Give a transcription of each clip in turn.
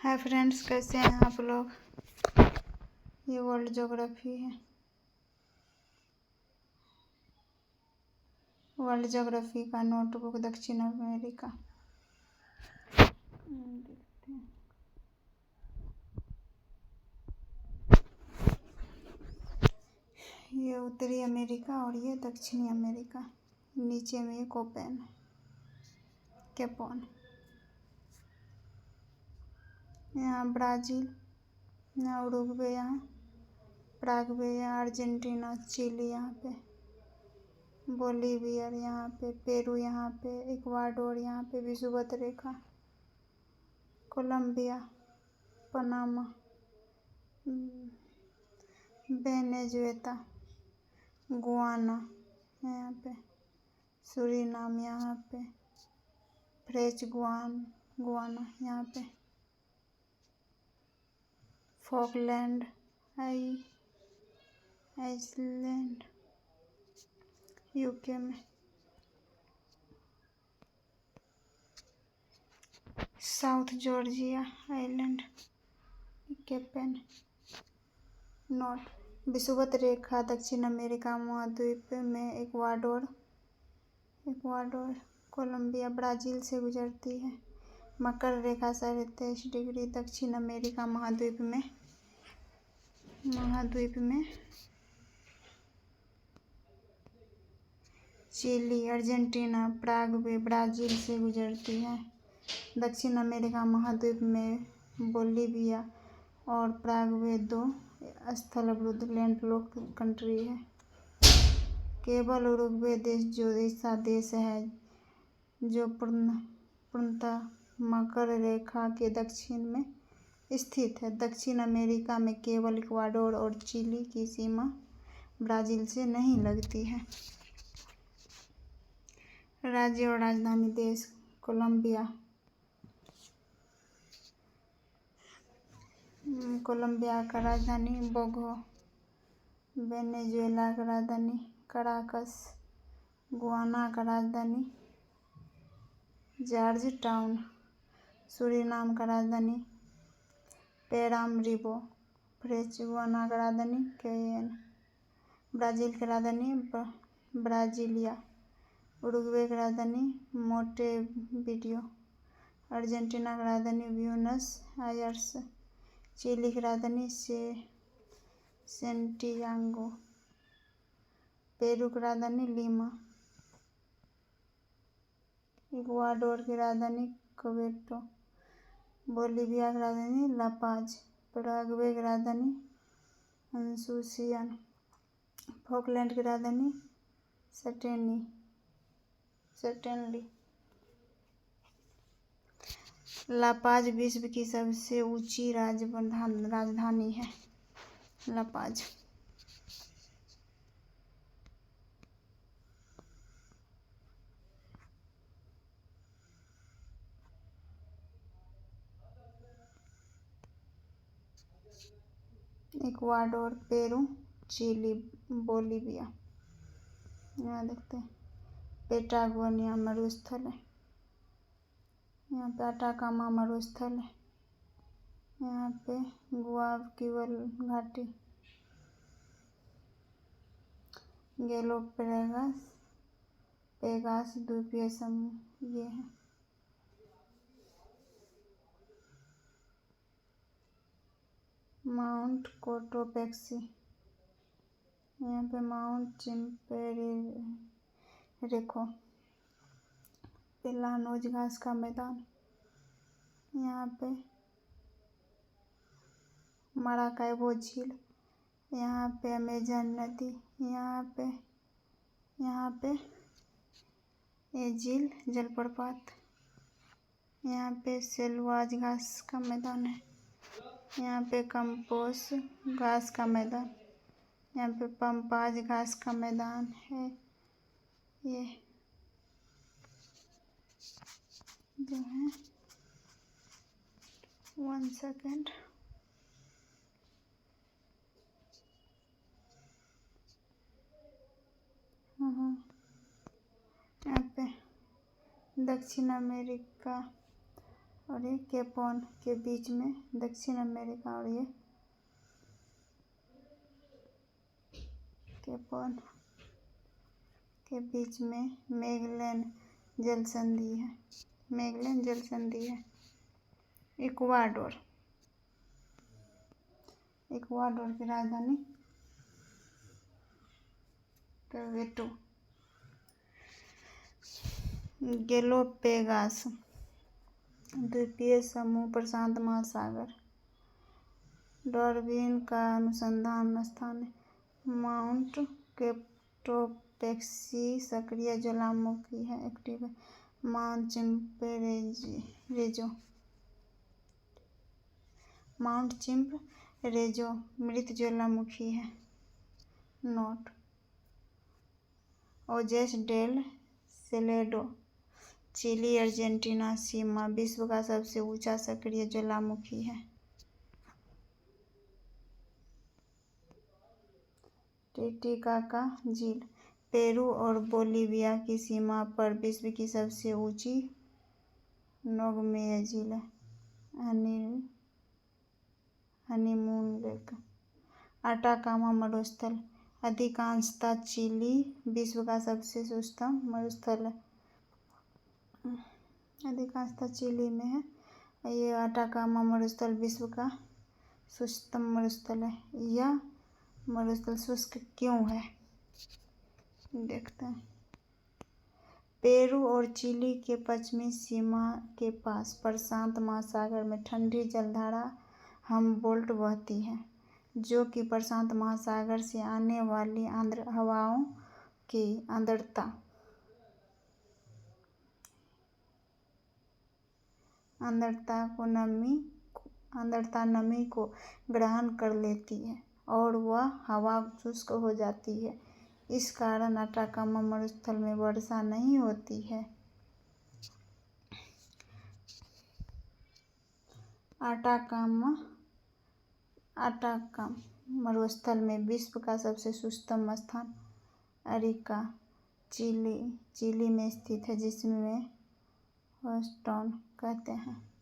Hi friends, कैसे हैं आप लोग। ये वर्ल्ड ज्योग्राफी है। वर्ल्ड ज्योग्राफी का नोटबुक दक्षिण अमेरिका। देखते हैं। ये उत्तरी अमेरिका और ये दक्षिणी अमेरिका। नीचे में ये कोपेन कैपोन। यहाँ ब्राज़ील, यहाँ उरुग्वे, यहाँ पराग्वे, यहाँ अर्जेंटीना, चिली, यहाँ पे बोलीविया, यहाँ पे पेरू, यहाँ पे इक्वाडोर, यहाँ पे विषुवत रेखा, कोलंबिया, पनामा, वेनेजुएला, गुआना, यहाँ पे सूरीनाम, यहाँ पे फ्रेंच गुआना, यहाँ पे फॉकलैंड आइसलैंड यूके में, south Georgia island, campaign not. विषुवत रेखा दक्षिण अमेरिका महाद्वीप में इक्वाडोर, कोलंबिया, ब्राज़ील से गुजरती है। मकर रेखा 23.5 डिग्री दक्षिण अमेरिका महाद्वीप में चिली, अर्जेंटीना, पराग्वे, ब्राज़ील से गुजरती है। दक्षिण अमेरिका महाद्वीप में बोलीविया और पराग्वे 2 स्थलबद्ध लैंडलॉक कंट्री है। केवल उरुग्वे देश जो ऐसा देश है जो पूर्णतः मकर रेखा के दक्षिण में स्थित है। दक्षिण अमेरिका में केवल इक्वाडोर और चिली की सीमा ब्राज़ील से नहीं लगती है। राज्य और राजधानी देश कोलंबिया का राजधानी बोगो, वेनेजुएला का राजधानी कराकस, गुआना का राजधानी जॉर्ज टाउन, सूरीनाम का राजधानी पैरामरिबो, फ्रेंच गुआना का राजधानी कैयन, ब्राज़ील की राजधानी ब्राज़िलिया, उरुग्वे की राजधानी मोंटेविडियो, अर्जेंटीना की राजधानी ब्यूनस आयर्स, चिली की राजधानी सेंटियागो, पेरू की राजधानी लीमा, इक्वाडोर की राजधानी क्वेटो, बोलीविया की राजधानी ला पाज, पराग्वे की राजधानी असूंसियोन, फॉकलैंड की राजधानी सर्टेनली। ला पाज विश्व की सबसे ऊंची राजधानी है। ला पाज इक्वाडोर, पेरू, चिली, बोलीविया। यहाँ देखते हैं पेटागोनिया मरुस्थल है। यहाँ पे अटाकामा मरुस्थल है। यहाँ पे गुआयाक्विल घाटी, पेगास द्वीपीय समूह ये है। माउंट कोटोपेक्सी, यहाँ पे माउंट चिम्पेरेको, पिलानोज घास का मैदान, यहाँ पे माराकाइबो झील, यहाँ पे अमेजन नदी, यहाँ पे ये झील जलप्रपात, यहाँ पे सेल्वाज घास का मैदान है, यहाँ पे कंपोस घास का मैदान, यहाँ पे पंपाज घास का मैदान है। ये जो है 1 सेकेंड, यहाँ पे दक्षिण अमेरिका और ये केप ऑन के बीच में दक्षिण अमेरिका, और ये केप ऑन के बीच में मैगेलन जल संधि है। मैगेलन जल संधि है। इक्वाडोर की राजधानी क्वेटो। गैलापागोस द्वीपीय समूह प्रशांत महासागर। डार्विन का अनुसंधान स्थान है। माउंट कोटोपेक्सी सक्रिय ज्वालामुखी है, एक्टिव है। माउंट चिम्परेजो मृत ज्वालामुखी है। Note: ओजेस del Salado chilli Argentina सीमा विश्व का सबसे ऊंचा सक्रिय ज्वालामुखी है। टिटिकाका झील पेरू और बोलीविया की सीमा पर विश्व की सबसे ऊंची नोगमेय झील है। Honeymoon lake. अटाकामा मरुस्थल अधिकांशतः चिली विश्व का सबसे शुष्क मरुस्थल है। अधिकांशतः चिली में है। ये अटाकामा मरुस्थल विश्व का शुष्कतम मरुस्थल है। यह मरुस्थल शुष्क क्यों है, देखते हैं। पेरू और चिली के पश्चिमी सीमा के पास प्रशांत महासागर में ठंडी जलधारा हमबोल्ट बहती है, जो कि प्रशांत महासागर से आने वाली आर्द्र हवाओं की आर्द्रता नमी को ग्रहण कर लेती है और वह हवा शुष्क हो जाती है। इस कारण अटाकामा मरुस्थल में वर्षा नहीं होती है। अटाकामा मरुस्थल में विश्व का सबसे शुष्कतम स्थान अरिका चिली में स्थित है, जिसमें ह्यूस्टन कहते हैं।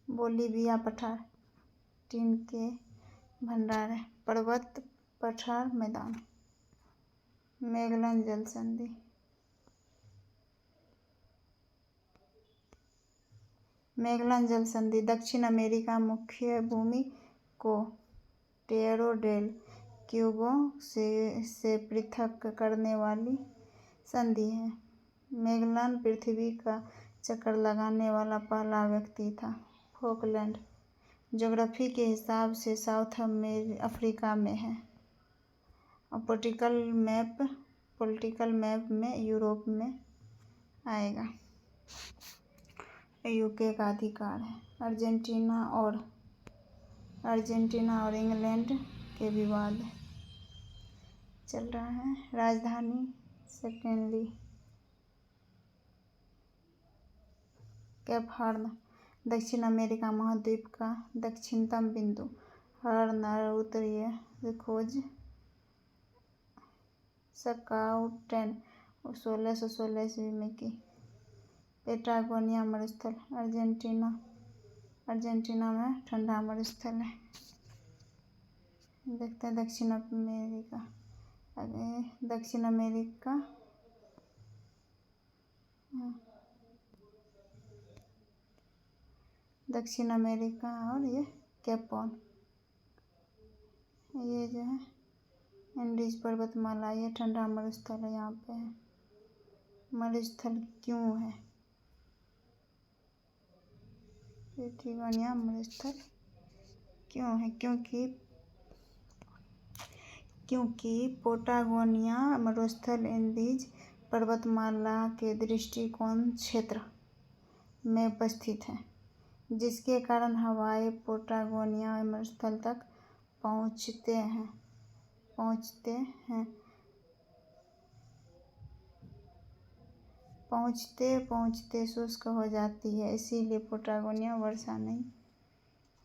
बोलीविया पठार टिन के भंडार है। पर्वत पठार मैदान। मैगेलन जल संधि। मैगेलन जल संधि दक्षिण अमेरिका मुख्य भूमि को टेरो डेल क्यूबो से पृथक करने वाली संधि है। मैगेलन पृथ्वी का चक्कर लगाने वाला पहला व्यक्ति था। फॉकलैंड ज्योग्राफी के हिसाब से साउथ अफ्रीका में है और पॉलिटिकल मैप में यूरोप में आएगा। यूके का अधिकार है। अर्जेंटीना और इंग्लैंड के विवाद चल रहा है। राजधानी सेकेंडली। केप हॉर्न दक्षिण अमेरिका महाद्वीप का दक्षिणतम बिंदु। हॉर्न और उत्तरीय खोज स्काउटेन 1616 ईस्वी में की। पेटागोनिया मरुस्थल अर्जेंटीना में ठंडा मरुस्थल है। देखते हैं दक्षिण अमेरिका और ये केप ऑन, ये जो है एंडीज पर्वतमाला, ये ठंडा मरुस्थल है। यहाँ पे है। मरुस्थल क्यों है? पेटागोनिया मरुस्थल क्यों है? क्योंकि पेटागोनिया मरुस्थल एंडीज पर्वतमाला के दृष्टिकोण क्षेत्र में उपस्थित है, जिसके कारण हवाएं पेटागोनिया मरुस्थल तक पहुँचते शुष्क हो जाती है। इसीलिए पेटागोनिया वर्षा नहीं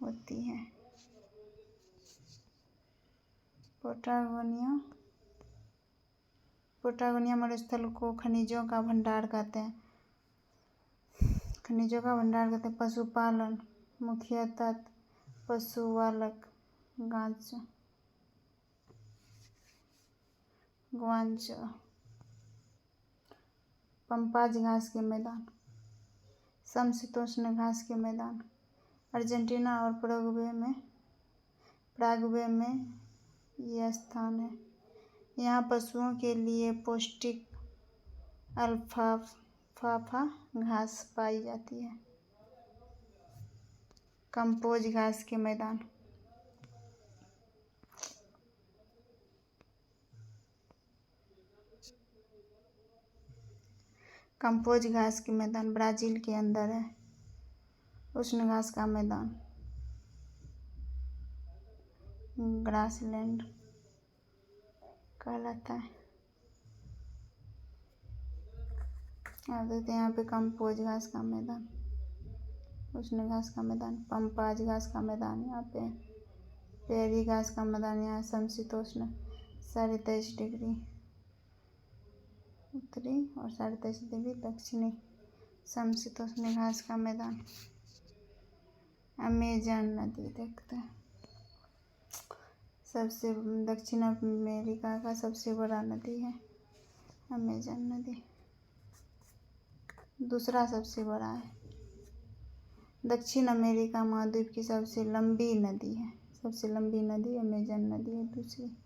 होती है। पेटागोनिया पैटागोनिया मरुस्थल को खनिजों का भंडार कहते हैं। खनिजों का भंडार कहते हैं। पशुपालन मुख्यतः पशुपालक ग्वांच पंपाज घास के मैदान, समशीतोष्ण घास के मैदान। अर्जेंटीना और पैराग्वे में यह स्थान है। यहाँ पशुओं के लिए पौष्टिक अल्फाफा घास पाई जाती है। कंपोज घास के मैदान, कंपोज घास के मैदान ब्राज़ील के अंदर है। उष्ण घास का मैदान ग्रासलैंड कहलाता है। आप देखते हैं यहाँ पे कंपोज घास का मैदान, उष्ण घास का मैदान, पंपाज घास का मैदान, यहाँ पे प्रेरी घास का मैदान, यहाँ समशीतोष्ण 23.5 डिग्री उत्तरी और 23.5 डिग्री दक्षिणी समशीतोष्ण घास का मैदान। अमेजन नदी देखते हैं, सबसे दक्षिण अमेरिका का सबसे बड़ा नदी है अमेजन नदी, दूसरा सबसे बड़ा है। दक्षिण अमेरिका महाद्वीप की सबसे लंबी नदी है, सबसे लंबी नदी अमेजन नदी है दूसरी।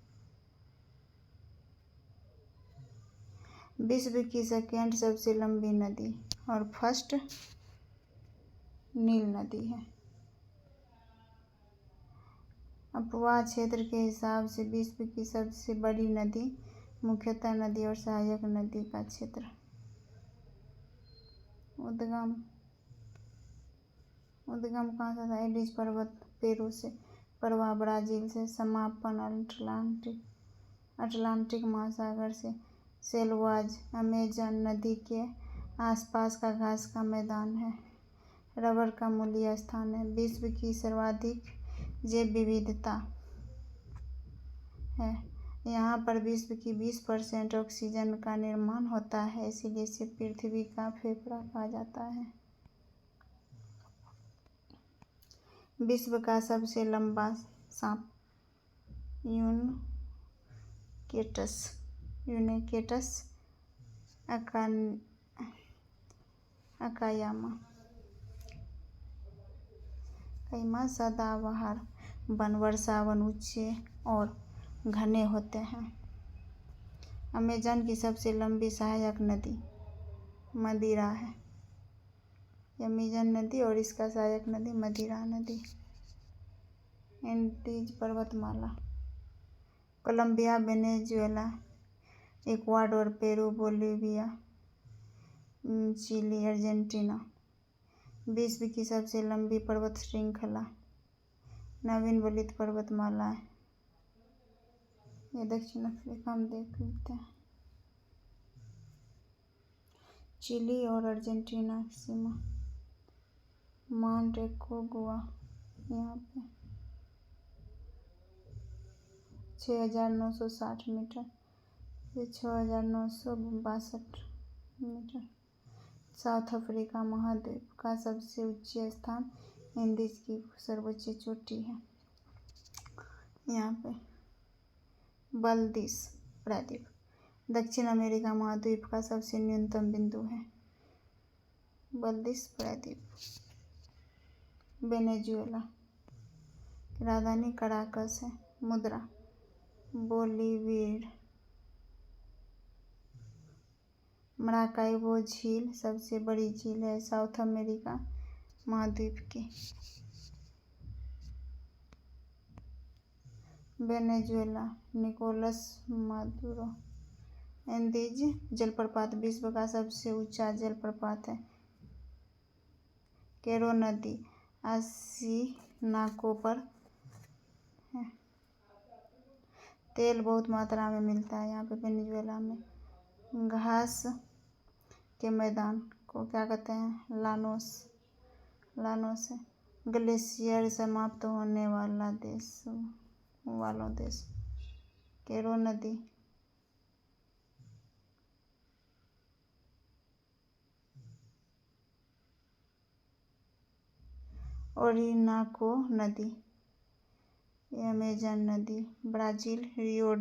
विश्व की सेकेंड सबसे लंबी नदी और फर्स्ट नील नदी है। अपवाह क्षेत्र के हिसाब से विश्व की सबसे बड़ी नदी, मुख्यतः नदी और सहायक नदी का क्षेत्र। उद्गम कहाँ से था? एंडीज पर्वत पेरू से, प्रवाह ब्राज़ील से, समापन अटलांटिक महासागर से। सेल्वाज अमेजन नदी के आसपास का घास का मैदान है। रबर का मूल्य स्थान है। विश्व की सर्वाधिक जैव विविधता है। यहाँ पर विश्व की 20% ऑक्सीजन का निर्माण होता है, इसीलिए इसे पृथ्वी का फेफड़ा कहा जाता है। विश्व का सबसे लंबा सांप यूनिकेटस अकायामा सदाबहार वन, वर्षावन ऊंचे और घने होते हैं। अमेजन की सबसे लंबी सहायक नदी मदिरा है। अमेजन नदी और इसका सहायक नदी मदिरा नदी। एंडीज पर्वतमाला Colombia, Venezuela, Ecuador, Peru, Bolivia, Chile, Argentina. विश्व की सबसे लंबी पर्वत श्रृंखला नवीन वलित पर्वतमाला है। ये दक्षिण अफ्रीका में देख लेते हैं। चिली और अर्जेंटीना की सीमा माउंट एकोगुआ यहाँ पे 6,960 मीटर से 6,962 मीटर। साउथ अफ्रीका महाद्वीप का सबसे ऊंच स्थान एंडीज की सर्वोच्च चोटी है। यहाँ पे बल्दिस प्रायद्वीप दक्षिण अमेरिका महाद्वीप का सबसे न्यूनतम बिंदु है। बल्दिस प्रायद्वीप। वेनेजुएला की राजधानी कराकस है। मुद्रा बोलीवीर। मराकाइबो झील सबसे बड़ी झील है साउथ अमेरिका महाद्वीप की। Venezuela Nicolas Maduro. एंडीज जलप्रपात विश्व का सबसे ऊंचा जलप्रपात है। केरो नदी आसिनाको पर है। तेल बहुत मात्रा में मिलता है यहाँ पे वेनेजुएला में। घास के मैदान को क्या कहते हैं? लानोस है। ग्लेशियर समाप्त होने वालों देश केरो नदी ओरिनाको नदी, अमेजन नदी। Brazil, Rio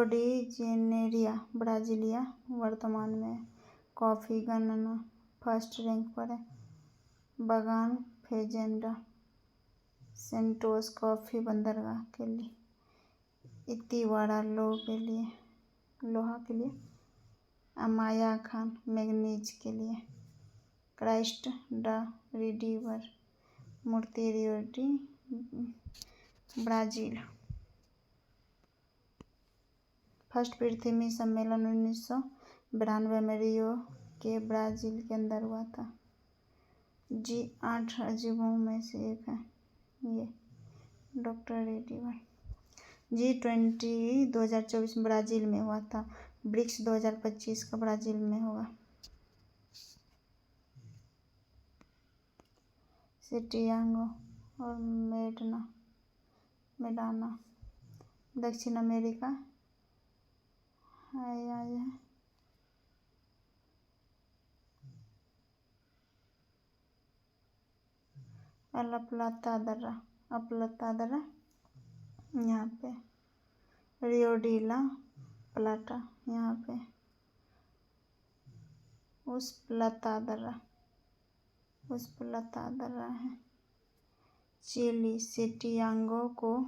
de Janeiro, Brasilia वर्तमान में कॉफ़ी गणना फर्स्ट रैंक पर है। बगान फेजेंडा, सेंटोस कॉफ़ी बंदरगाह के लिए, इतिवाड़ा लोहा के लिए, अमाया खान मैंगनीज के लिए। क्राइस्ट द रिडीमर मूर्ति, रियो डी ब्राज़ील। फर्स्ट पृथ्वी सम्मेलन 1992 में रियो के ब्राज़ील के अंदर हुआ था। जी 8 अजूबों में से एक है ये, डॉक्टर रिडीमर। G20 2024 में ब्राज़ील में हुआ था। ब्रिक्स 2025 का ब्राज़ील में होगा। सेंटियागो और मेडाना, दक्षिण अमेरिका है। अपलता दर्रा यहाँ पे। रियो डी ला प्लाटा यहाँ पे। उस्पलता दर्रा है। चिली, सेंटियागो को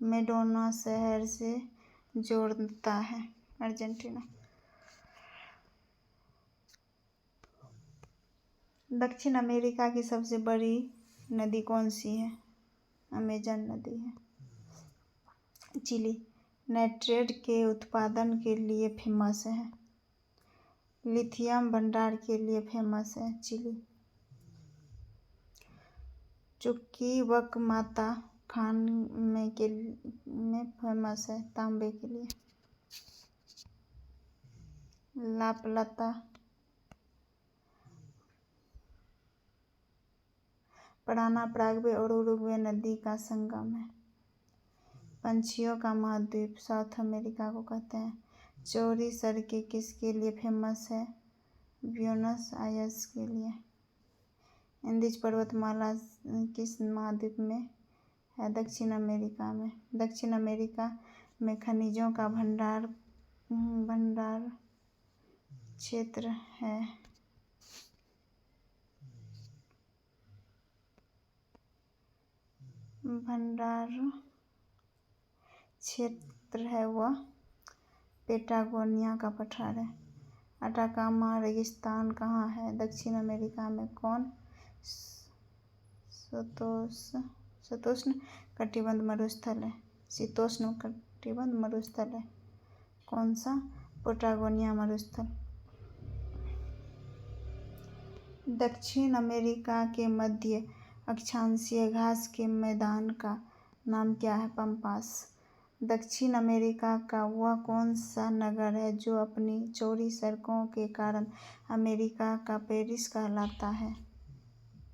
मेडोना शहर से जोड़ता है। अर्जेंटीना। दक्षिण अमेरिका की सबसे बड़ी नदी कौन सी है? अमेजन नदी है। चिली, नाइट्रेट के उत्पादन के लिए फेमस है। लिथियम भंडार के लिए फेमस है चिली। चुक्कीवकमाता खान में फेमस है तांबे के लिए। ला प्लाता पराना पराग्वे और उरुग्वे नदी का संगम है। पंछियों का महाद्वीप साउथ अमेरिका को कहते हैं। चौड़ी सड़कें किसके लिए फेमस है? ब्यूनस आयर्स के लिए। इंडिज पर्वतमाला किस महाद्वीप में है? दक्षिण अमेरिका में। दक्षिण अमेरिका में खनिजों का भंडार क्षेत्र है। वह पेटागोनिया का पठार है। अटाकामा रेगिस्तान कहाँ है? दक्षिण अमेरिका में। कौन शीतोष्ण कटिबंध मरुस्थल है? शीतोष्ण कटिबंध मरुस्थल है। कौन सा? पेटागोनिया मरुस्थल। दक्षिण अमेरिका के मध्य अक्षांशीय घास के मैदान का नाम क्या है? पम्पास। दक्षिण अमेरिका का वह कौन सा नगर है जो अपनी चौड़ी सड़कों के कारण अमेरिका का पेरिस कहलाता है?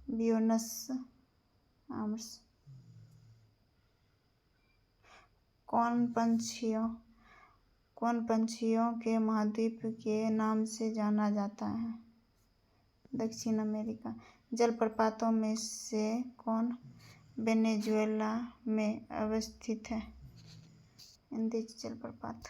Buenos Aires. कौन पंछियों के महाद्वीप के नाम से जाना जाता है? दक्षिण अमेरिका। जलप्रपातों में से कौन वेनेजुएला में अवस्थित है? इंदिज जलप्रपात।